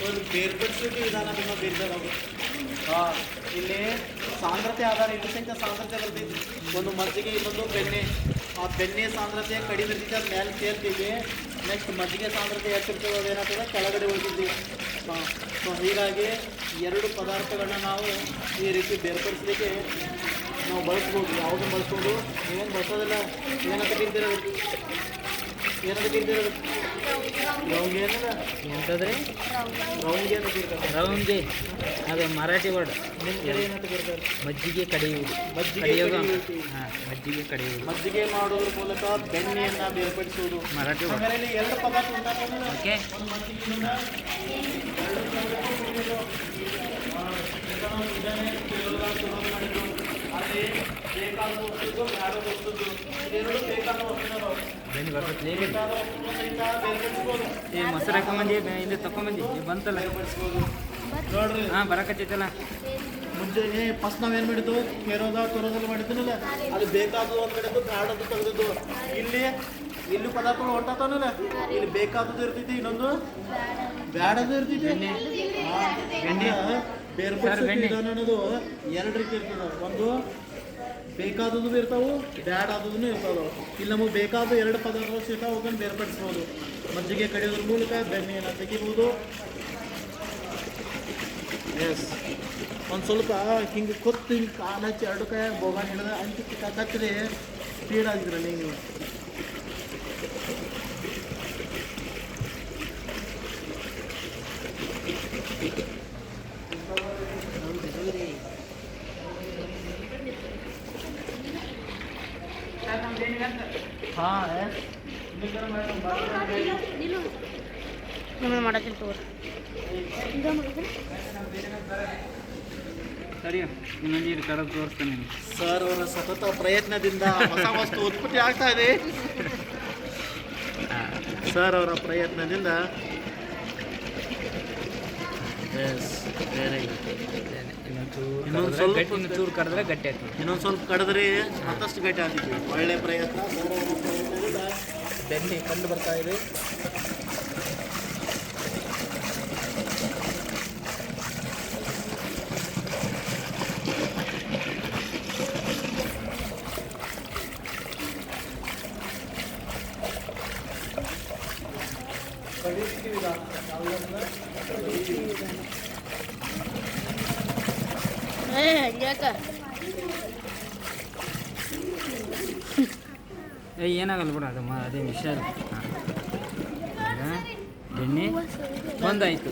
ಒಂದು ಬೇರ್ಪಡಿಸೋಕೆ ವಿಧಾನ ತುಂಬ ಬೇರ್ತಾರೆ ಹಾಂ ಇಲ್ಲಿ ಸಾಂದ್ರತೆ ಆಧಾರ ಇಲ್ಲಿ ಸಹಿತ ಸಾಂದ್ರತೆ ಬರ್ತೈತಿ ಒಂದು ಮಜ್ಜಿಗೆ ಇನ್ನೊಂದು ಬೆಣ್ಣೆ ಆ ಬೆಣ್ಣೆ ಸಾಂದ್ರತೆ ಕಡಿಮೆ ಇರ್ತೈತೆ ಅದು ಮೇಲೆ ಸೇರ್ತೀವಿ ನೆಕ್ಸ್ಟ್ ಮಜ್ಜಿಗೆ ಸಾಂದ್ರತೆ ಹೆಚ್ಚಿರ್ತದೆ ಅದೇನಾಗ್ತದೆ ಕೆಳಗಡೆ ಉಳಿದಿದ್ವಿ ಹಾಂ ಸೊ ಹೀಗಾಗಿ ಎರಡು ಪದಾರ್ಥಗಳನ್ನ ನಾವು ಈ ರೀತಿ ಬೇರ್ಪಡಿಸಲಿಕ್ಕೆ ನಾವು ಬಳಸ್ಬೋದು ಯಾವುದನ್ನು ಬಳಸ್ಬೋದು ನೀವೇನು ಬಳಸೋದಿಲ್ಲ ಏನಂತ ತಿಂತಿರೋದು ಏನಂತ ತಿಂತಿರೋದು ರೌಂಗಿ ಏನದ ಎಂತದ್ರಿ ರೌಂಗಿ ಅಂತ ತಿಂತಾರೆ ರೌಂಗಿ ಅದು ಮರಾಠಿ ವರ್ಡ್. ನಿಮ್ಮ ಕಡೆ ಏನಂತ ಕರೀತಾರೆ ಮಜ್ಜಿಗೆ ಕಡಿಯುವುದು. ಮಜ್ಜಿಗೆ ಹಾಂ ಮಜ್ಜಿಗೆ ಕಡಿಯುವುದು. ಮಜ್ಜಿಗೆ ಮಾಡೋದ್ರ ಮೂಲಕ ಬೆಣ್ಣೆಯನ್ನು ಬೇರ್ಪಡಿಸುವುದು ಮರಾಠಿ ವರ್ಡ್. ಆಮೇಲೆ ಇಲ್ಲಿ ಎರಡು ಪದಾರ್ಥ ಉಂಟಾಗೋದಿಲ್ಲ ಓಕೆ ಒಂದು ಮಜ್ಜಿಗೆಯಿಂದ ಅಲ್ಲಿ ಬೇಕಾದ ವಸ್ತುಗಳು ಬ್ಯಾಡ ವಸ್ತುಗಳು ಎರಡು ಬೇಕಾದ ವಸ್ತುಗಳು ಬೆಣ್ಣೆ ಬರ್ತೈತಿ ಬೇಕಾದ ವಸ್ತುಗಳು ಸಹಿತ ಬೇರ್ಪಡಿಸ್ಬೋದು ಈ ಮೊಸರು ಹಾಕೊಂಬಂದು ಇಲ್ಲಿ ತಗೊಂಬಂದು ಬಂತಲ್ಲ ಬೇರ್ಪಡಿಸ್ಬೋದು ನೋಡ್ರಿ ಹಾಂ ಬರಕತ್ತೈತಲ್ಲ. ಮುಂಜಾನೆ ಫಸ್ಟ್ ನಾವೇನು ಮಾಡಿದ್ದು ತೊರೋದೆಲ್ಲ ಮಾಡಿದ್ದೀನಲ್ಲ ಅದು ಬೇಕಾದದು ಒಂದು ಕಡೆದು ಬ್ಯಾಡದು ತೆಗೆದದ್ದು ಇಲ್ಲಿ ಪದಾರ್ಥಗಳು ಹೊಂಟಾತವನಲ್ಲ ಇಲ್ಲಿ ಬೇಕಾದದ್ದು ಇರ್ತೈತಿ ಇನ್ನೊಂದು ಬ್ಯಾಡದು ಇರ್ತೈತಿ ಬೆಣ್ಣೆ ಬೇರ್ಪಡಿಸೋ ವಿಧಾನ ಅನ್ನೋದು ಎರಡು ರೀತಿ ಇರ್ತದೆ ಒಂದು ಬೇಕಾದದ್ದು ಇರ್ತಾವೆ ಬ್ಯಾಡಾದೂ ಇರ್ತಾವೆ ಇಲ್ಲಿ ನಮಗೆ ಬೇಕಾದ ಎರಡು ಪದಾರ್ಥಗಳು ಸಿಗ್ತಾವೆ ಅವನ್ನ ಬೇರ್ಪಡಿಸ್ಬೋದು ಮಜ್ಜಿಗೆ ಕಡಿಯೋದ್ರ ಮೂಲಕ ಬೆಣ್ಣೆಯನ್ನು ತೆಗಿಬೋದು ಎಸ್ ಒಂದು ಸ್ವಲ್ಪ ಹಿಂಗೆ ಕೊತ್ತು ಹಿಂಗೆ ಕಾಲು ಹಚ್ಚಿ ಎರಡು ಕೈ ಬೋಗಾನ್ ಹಿಡಿದ ಅಂಚಿ ಕತ್ತರಿ ಸ್ಪೀಡ್ ಆಗಿದ್ರಲ್ಲ ನೀವು ಹಾಂ ನಮಗೆ ಮಾಡೋದಿಲ್ಲ ತಗೋರಿ ಸರಿ ಇನ್ನೊಂದು ಇದು ಕರೆದು ತೋರಿಸ್ತೇನೆ ನಿಮಗೆ. ಸರ್ ಅವರ ಸತತ ಪ್ರಯತ್ನದಿಂದ ಹೊಸ ವಸ್ತು ಉತ್ಪತ್ತಿ ಆಗ್ತಾ ಇದೆ ಸರ್ ಅವರ ಪ್ರಯತ್ನದಿಂದ ಇನ್ನೊಂದು ಸ್ವಲ್ಪ ಚೂರು ಕರೆದ್ರೆ ಗಟ್ಟಿ ಆಗ್ತದೆ. ಇನ್ನೊಂದು ಸ್ವಲ್ಪ ಕಡಿದ್ರೆ ಮತ್ತಷ್ಟು ಗಟ್ಟಿ ಆಗ್ತಿದ್ವಿ ಒಳ್ಳೆ ಪ್ರಯತ್ನ ಸರ್ ಅವರ ಪ್ರಯತ್ನದಿಂದ ಬೆಣ್ಣೆ ಕಂಡು ಬರ್ತಾ ಇದೆ ಏನಾಗಲ್ಲ ಬಿಡ ಅದು ಅದೇ ವಿಷಯ ಅಲ್ಲ. ಹಾಂ ಬೆಣ್ಣೆ ಒಂದಾಯಿತು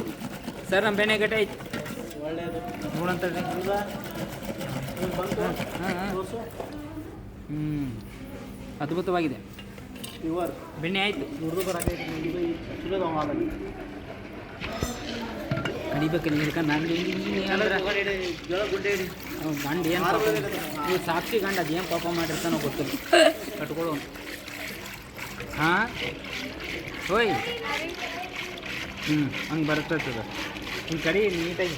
ಸರ್ ನಮ್ಮ ಬೆಣ್ಣೆ ಗಟ್ಟಿ ಆಯ್ತು ಒಳ್ಳೆಯದು ನೋಡಂತ ಹಾಂ ಹಾಂ ಹ್ಞೂ ಅದ್ಭುತವಾಗಿದೆ ಪ್ಯೂರ್ ಬೆಣ್ಣೆ ಆಯಿತು ನುರ್ದು ಬರಾಕೈತಿ ಕಡಿಬೇಕಲ್ಲಿ ಹಿಡ್ಕೊಂಡು ನಾನು ಅಂದ್ರೆ ಗುಡ್ಡೆ ಹಿಡಿ ಗಂಡ ಏನು ನೀವು ಸಾಕ್ಷಿ ಗಂಡ ಅದೇನು ಪಾಪ ಮಾಡಿರ್ತಾನೋ ಗೊತ್ತಿಲ್ಲ ಕಟ್ಕೊಳ್ಳೋ ಹಾಂ ಹೋಯ್ ಹಂಗೆ ಬರ್ತದ ಹಿಂಗೆ ಕಡಿ ನೀಟಾಗಿ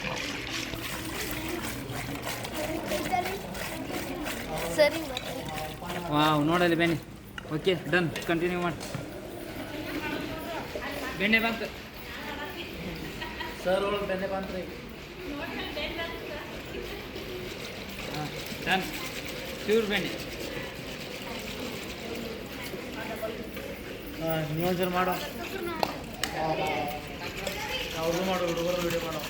ಸರಿ ವಾವ್ ನೋಡಲ್ಲಿ ಬೆಣ್ಣೆ ಓಕೆ ಡನ್ ಕಂಟಿನ್ಯೂ ಮಾಡಿ ಬೆಣ್ಣೆ ಬಂತು ಸರ್ ಒಳಗೆ ಬೆಣ್ಣೆ ಬಂತ್ರಿ ಹಾಂ ಡನ್ ಪ್ಯೂರ್ ಬೆಣ್ಣೆ ನಿಯೋಜನೆ ಮಾಡೋ ಅವ್ರು ಮಾಡೋ ಹುಡುಗರು ವಿಡಿಯೋ ಮಾಡೋ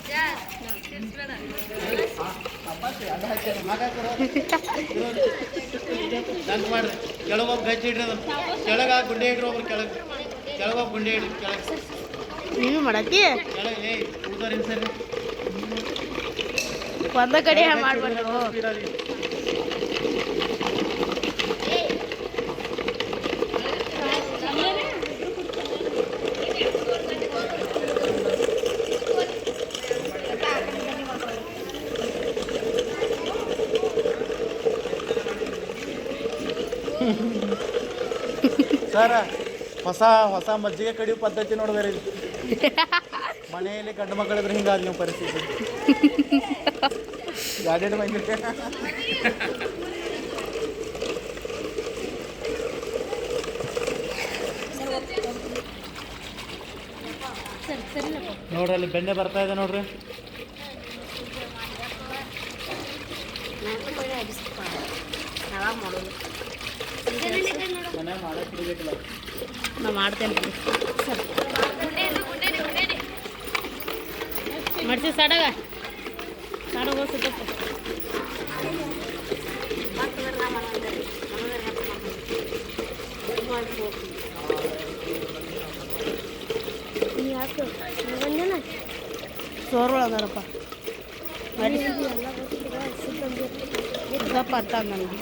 ಡಂಕ್ ಮಾಡ್ರಿ ಕೆಳಗೋಗಿ ಗಚ್ಚಿ ಇಡ್ರಿ ಅದನ್ನು ಕೆಳಗೆ ಗುಂಡೆ ಇಡ್ರಿ ಒಬ್ರು ಕೆಳಗೋಗಿ ಗುಂಡೆ ಇಡ್ರಿ ಕೆಳಗೆ ನೀನು ಮಾಡತ್ತಿ ಕೆಳಗೆ ಏಯ್ ಉಳ್ದೋರಿ ಸರಿ ಒಂದ ಕಡೆ ಮಾಡ್ಬಾರ್ದು ಸ್ಪೀಡಾಗಿ ಸರ್ ಹೊಸ ಮಜ್ಜಿಗೆ ಕಡಿಯೋ ಪದ್ಧತಿ ನೋಡಿದ್ರಿ ಮನೆಯಲ್ಲಿ ಗಂಡು ಮಕ್ಕಳಿದ್ರೆ ಹಿಂಗಾದ ನೀವು ಪರಿಸ್ಥಿತಿ ಎರಡೆರಡು ಮಂದಿ ಸರಿ ನೋಡ್ರಿ ಅಲ್ಲಿ ಬೆಣ್ಣೆ ಬರ್ತಾ ಇದೆ ನೋಡ್ರಿ. ಮನೆ ಮಾಡಕ್ಕೆ ಬಿಡಬೇಕಲ್ಲ. ನಾ ಮಾಡ್ತೇನೆ ಮಡ್ಸಿ ಸಡಗ ಸಡಗ ಸುತ್ತಪ್ಪ ಸೋರ್ಗಳದಾರಪ್ಪ ಸ್ವಲ್ಪ ಅರ್ಥ ನನಗೆ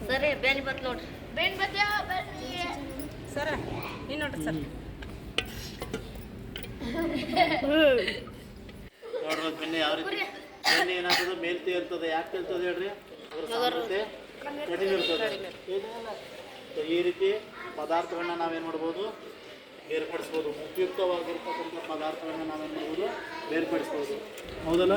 ಸರಿ ಬೇನಿ ಬತ್ ನೋಡ್ರಿ ಸರ ನೀನು ನೋಡ್ರಿ ಸರ್ ನೋಡ್ರಿ ಬೆಣ್ಣೆ ಯಾವ ರೀತಿ ಬೆಣ್ಣೆ ಏನಾಗ್ತದೆ ಮೇಲ್ ತೇರ್ತದೆ. ಯಾಕೆ ತೇರ್ತದೆ ಹೇಳ್ರಿ? ಅದ್ರ ಸಾಂದ್ರತೆ ಕಡಿಮೆ ಇರ್ತದೆ. ಏನಿಲ್ಲ. ಈ ರೀತಿ ಪದಾರ್ಥಗಳನ್ನ ನಾವೇನು ಮಾಡ್ಬೋದು ಬೇರ್ಪಡಿಸ್ಬೋದು. ಉಪಯುಕ್ತವಾಗಿರ್ತಕ್ಕಂಥ ಪದಾರ್ಥಗಳನ್ನ ನಾವೇನು ಮಾಡ್ಬೋದು ಬೇರ್ಪಡಿಸ್ಬೋದು. ಹೌದಲ್ಲ?